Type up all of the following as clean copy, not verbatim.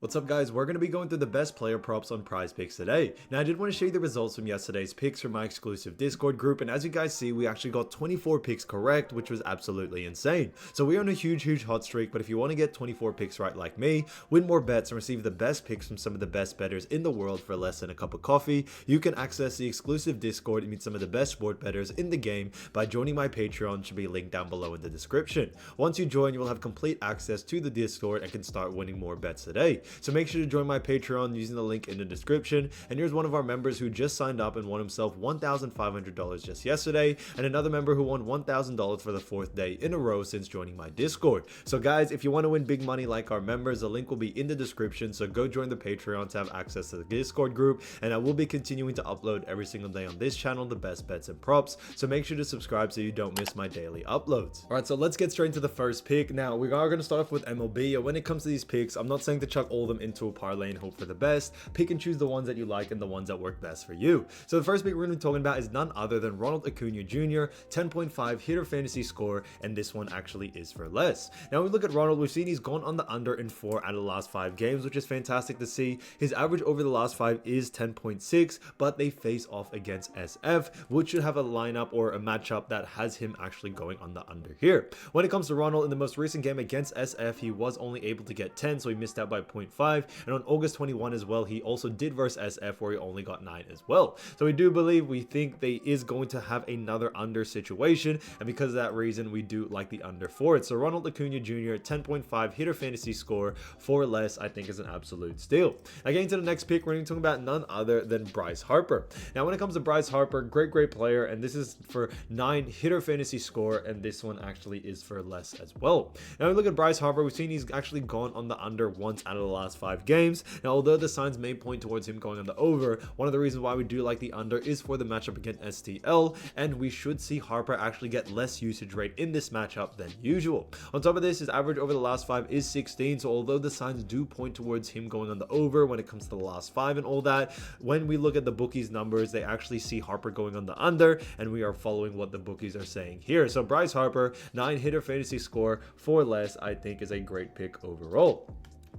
What's up guys, we're going to be going through the best player props on PrizePicks today. Now I did want to show you the results from yesterday's picks from my exclusive Discord group, and as you guys see we actually got 24 picks correct, which was absolutely insane. So we're on a huge hot streak, but if you want to get 24 picks right like me, win more bets and receive the best picks from some of the best bettors in the world for less than a cup of coffee, you can access the exclusive Discord and meet some of the best sport bettors in the game by joining my Patreon, which will be linked down below in the description. Once you join, you will have complete access to the Discord and can start winning more bets today. So make sure to join my Patreon using the link in the description. And here's one of our members who just signed up and won himself $1,500 just yesterday, and another member who won $1,000 for the 4th day in a row since joining my Discord. So guys, if you want to win big money like our members, the link will be in the description, so go join the Patreon to have access to the Discord group, and I will be continuing to upload every single day on this channel the best bets and props, so make sure to subscribe so you don't miss my daily uploads. Alright, so let's get straight into the first pick. Now we are going to start off with MLB, and when it comes to these picks, I'm not saying to chuck all of them into a parlay and hope for the best. Pick and choose the ones that you like and the ones that work best for you. So the first pick we're going to be talking about is none other than Ronald Acuna Jr, 10.5 hitter fantasy score, and this one actually is for less. Now we look at Ronald, we've seen he's gone on the under in 4 out of the last 5 games, which is fantastic to see. His average over the last 5 is 10.6, but they face off against SF, which should have a lineup or a matchup that has him actually going on the under here. When it comes to Ronald, in the most recent game against SF, he was only able to get 10, so he missed out by 0.5, and on August 21 as well, he also did versus SF where he only got 9 as well. So we think they is going to have another under situation, and because of that reason, we do like the under for it. So Ronald Acuna Jr, 10.5 hitter fantasy score for less, I think is an absolute steal. Now getting to the next pick, we're going to talk about none other than Bryce Harper. Now when it comes to Bryce Harper, great player, and this is for 9 hitter fantasy score, and this one actually is for less as well. Now we look at Bryce Harper, we've seen he's actually gone on the under once out of the last 5 games. Now although the signs may point towards him going on the over, one of the reasons why we do like the under is for the matchup against STL, and we should see Harper actually get less usage rate in this matchup than usual. On top of this, his average over the last 5 is 16, so although the signs do point towards him going on the over when it comes to the last 5 and all that, when we look at the bookies numbers, they actually see Harper going on the under, and we are following what the bookies are saying here. So Bryce Harper, 9 hitter fantasy score for less, I think is a great pick overall.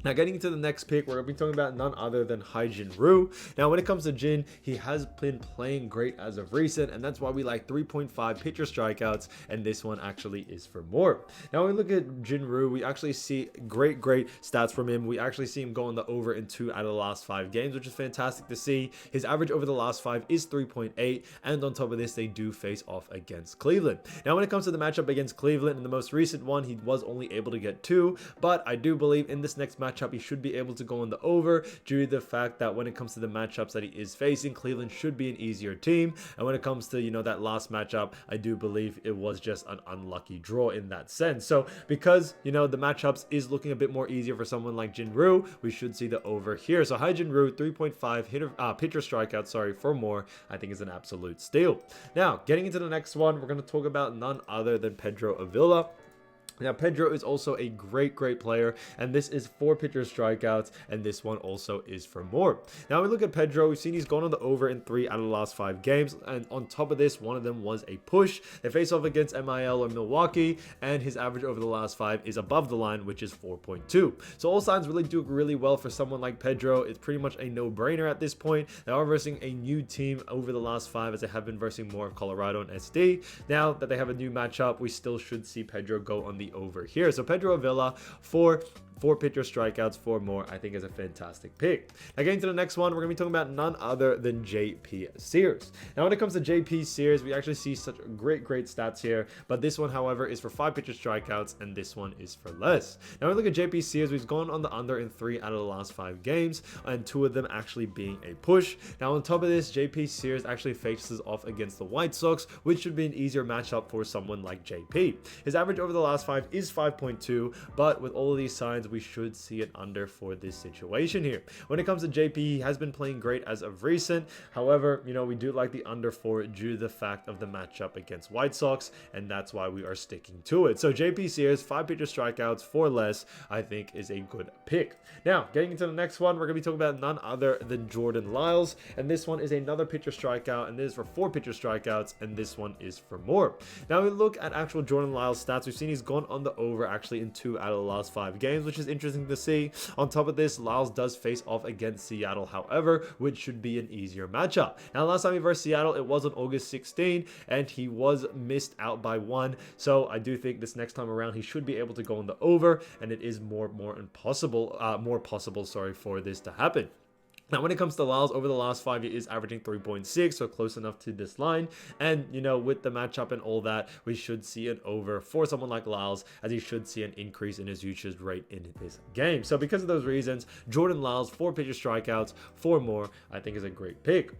Now getting into the next pick, we're going to be talking about none other than Hyun-Jin Ryu. Now when it comes to Jin, he has been playing great as of recent, and that's why we like 3.5 pitcher strikeouts, and this one actually is for more. Now when we look at Jin Ryu, we actually see great stats from him. We actually see him go on the over in 2 out of the last 5 games, which is fantastic to see. His average over the last 5 is 3.8, and on top of this, they do face off against Cleveland. Now when it comes to the matchup against Cleveland, in the most recent one, he was only able to get 2, but I do believe in this next matchup, he should be able to go on the over due to the fact that when it comes to the matchups that he is facing, Cleveland should be an easier team. And when it comes to, that last matchup, I do believe it was just an unlucky draw in that sense. So because, the matchups is looking a bit more easier for someone like Jin Ryu, we should see the over here. So Hyun-Jin Ryu, 3.5 pitcher strikeout, for more, I think is an absolute steal. Now, getting into the next one, we're going to talk about none other than Pedro Avila. Now, Pedro is also a great player, and this is 4 pitcher strikeouts, and this one also is for more. Now, we look at Pedro, we've seen he's gone on the over in 3 out of the last 5 games, and on top of this, one of them was a push. They face off against MIL or Milwaukee, and his average over the last 5 is above the line, which is 4.2. So all signs really do really well for someone like Pedro. It's pretty much a no-brainer at this point. They are versing a new team over the last 5, as they have been versing more of Colorado and SD. Now that they have a new matchup, we still should see Pedro go on the over here. So Pedro Avila for 4 pitcher strikeouts for more, I think is a fantastic pick. Now getting to the next one, we're going to be talking about none other than JP Sears. Now when it comes to JP Sears, we actually see such great stats here, but this one, however, is for 5 pitcher strikeouts, and this one is for less. Now when we look at JP Sears, we've gone on the under in 3 out of the last 5 games, and 2 of them actually being a push. Now on top of this, JP Sears actually faces off against the White Sox, which should be an easier matchup for someone like JP. His average over the last 5 is 5.2, but with all of these signs, we should see an under for this situation here. When it comes to JP, he has been playing great as of recent. However, we do like the under for it due to the fact of the matchup against White Sox, and that's why we are sticking to it. So JP Sears, 5 pitcher strikeouts for less, I think is a good pick. Now, getting into the next one, we're going to be talking about none other than Jordan Lyles, and this one is another pitcher strikeout, and this is for 4 pitcher strikeouts, and this one is for more. Now, we look at actual Jordan Lyles stats. We've seen he's gone on the over actually in 2 out of the last 5 games, which is interesting to see. On top of this, Lyles does face off against Seattle, however, which should be an easier matchup. Now, last time he versed Seattle, it was on August 16, and he was missed out by 1. So I do think this next time around, he should be able to go on the over, and it is more possible for this to happen. Now, when it comes to Lyles, over the last 5 years, is averaging 3.6, so close enough to this line. And, you know, with the matchup and all that, we should see an over for someone like Lyles, as he should see an increase in his usage rate in this game. So because of those reasons, Jordan Lyles, 4 pitcher strikeouts, 4 more, I think is a great pick.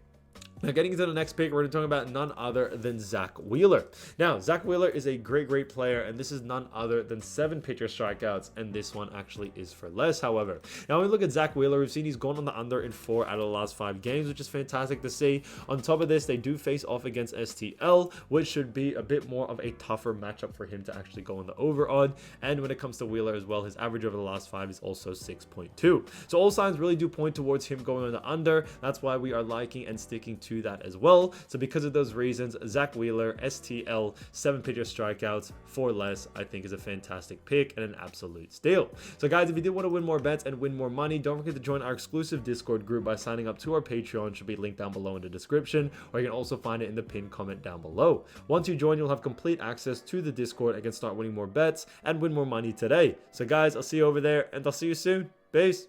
Now, getting into the next pick, we're going to talk about none other than Zack Wheeler. Now, Zack Wheeler is a great player, and this is none other than 7 pitcher strikeouts, and this one actually is for less, however. Now, when we look at Zack Wheeler, we've seen he's gone on the under in 4 out of the last 5 games, which is fantastic to see. On top of this, they do face off against STL, which should be a bit more of a tougher matchup for him to actually go on the over on. And when it comes to Wheeler as well, his average over the last 5 is also 6.2. So all signs really do point towards him going on the under. That's why we are liking and sticking to that as well. So because of those reasons, Zack Wheeler, STL, 7 pitcher strikeouts, 4 less, I think is a fantastic pick and an absolute steal. So guys, if you do want to win more bets and win more money, don't forget to join our exclusive Discord group by signing up to our Patreon. Should be linked down below in the description, or you can also find it in the pinned comment down below. Once you join, you'll have complete access to the Discord and can start winning more bets and win more money today. So guys, I'll see you over there, and I'll see you soon. Peace.